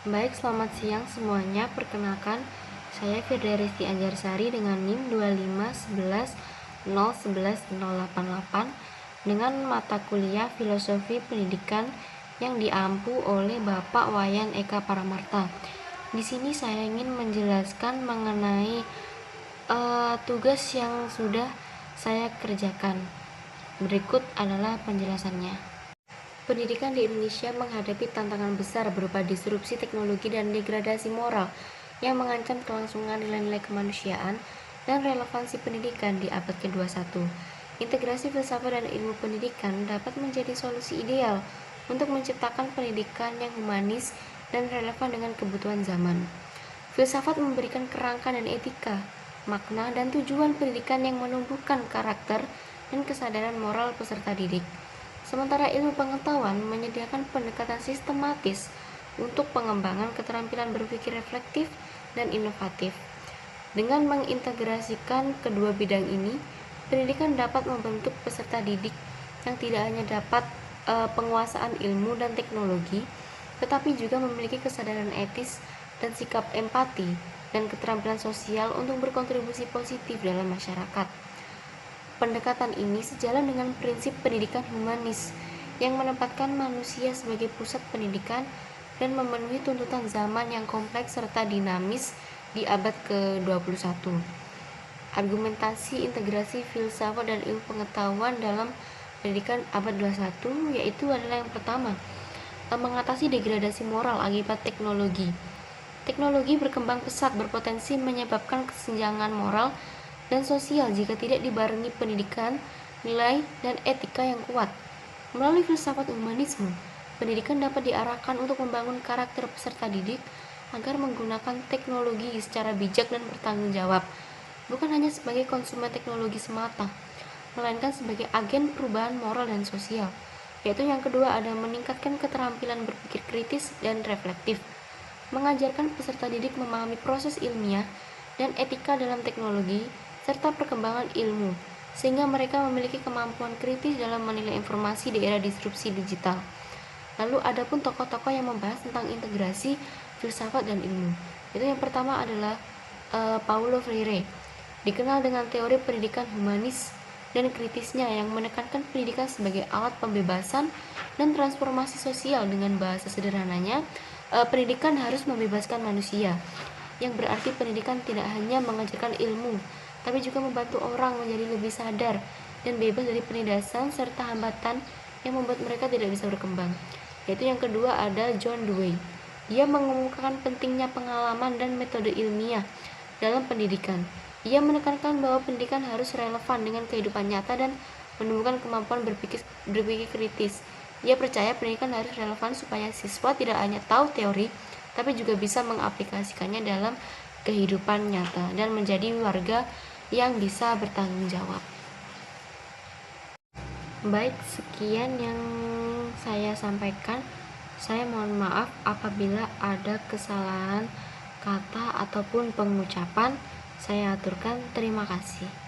Baik, selamat siang semuanya. Perkenalkan, saya Firda Rizky Anjarsari dengan NIM 25110111088 dengan mata kuliah Filosofi Pendidikan yang diampu oleh Bapak Wayan Eka Paramarta. Di sini saya ingin menjelaskan mengenai tugas yang sudah saya kerjakan. Berikut adalah penjelasannya. Pendidikan di Indonesia menghadapi tantangan besar berupa disrupsi teknologi dan degradasi moral yang mengancam kelangsungan nilai-nilai kemanusiaan dan relevansi pendidikan di abad ke-21. Integrasi filsafat dan ilmu pendidikan dapat menjadi solusi ideal untuk menciptakan pendidikan yang humanis dan relevan dengan kebutuhan zaman. Filsafat memberikan kerangka dan etika, makna dan tujuan pendidikan yang menumbuhkan karakter dan kesadaran moral peserta didik. Sementara ilmu pengetahuan menyediakan pendekatan sistematis untuk pengembangan keterampilan berpikir reflektif dan inovatif. Dengan mengintegrasikan kedua bidang ini, pendidikan dapat membentuk peserta didik yang tidak hanya dapat penguasaan ilmu dan teknologi, tetapi juga memiliki kesadaran etis dan sikap empati dan keterampilan sosial untuk berkontribusi positif dalam masyarakat. Pendekatan ini sejalan dengan prinsip pendidikan humanis yang menempatkan manusia sebagai pusat pendidikan dan memenuhi tuntutan zaman yang kompleks serta dinamis di abad ke-21. Argumentasi integrasi filsafat dan ilmu pengetahuan dalam pendidikan abad 21 yaitu adalah yang pertama, mengatasi degradasi moral akibat teknologi. Teknologi berkembang pesat berpotensi menyebabkan kesenjangan moral dan sosial jika tidak dibarengi pendidikan, nilai, dan etika yang kuat. Melalui filsafat humanisme, pendidikan dapat diarahkan untuk membangun karakter peserta didik agar menggunakan teknologi secara bijak dan bertanggung jawab, bukan hanya sebagai konsumen teknologi semata, melainkan sebagai agen perubahan moral dan sosial. Yaitu yang kedua ada meningkatkan keterampilan berpikir kritis dan reflektif, mengajarkan peserta didik memahami proses ilmiah dan etika dalam teknologi serta perkembangan ilmu, sehingga mereka memiliki kemampuan kritis dalam menilai informasi di era disrupsi digital. Lalu ada pun tokoh-tokoh yang membahas tentang integrasi filsafat dan ilmu. Itu yang pertama adalah Paulo Freire, dikenal dengan teori pendidikan humanis dan kritisnya yang menekankan pendidikan sebagai alat pembebasan dan transformasi sosial. Dengan bahasa sederhananya, pendidikan harus membebaskan manusia, yang berarti pendidikan tidak hanya mengajarkan ilmu, tapi juga membantu orang menjadi lebih sadar dan bebas dari penindasan serta hambatan yang membuat mereka tidak bisa berkembang. Yaitu yang kedua ada John Dewey. Dia mengemukakan pentingnya pengalaman dan metode ilmiah dalam pendidikan. Ia menekankan bahwa pendidikan harus relevan dengan kehidupan nyata dan menumbuhkan kemampuan berpikir kritis. Ia percaya pendidikan harus relevan supaya siswa tidak hanya tahu teori, tapi juga bisa mengaplikasikannya dalam kehidupan nyata dan menjadi warga yang bisa bertanggung jawab. Baik, sekian yang saya sampaikan. Saya mohon maaf apabila ada kesalahan kata ataupun pengucapan. Saya aturkan. Terima kasih.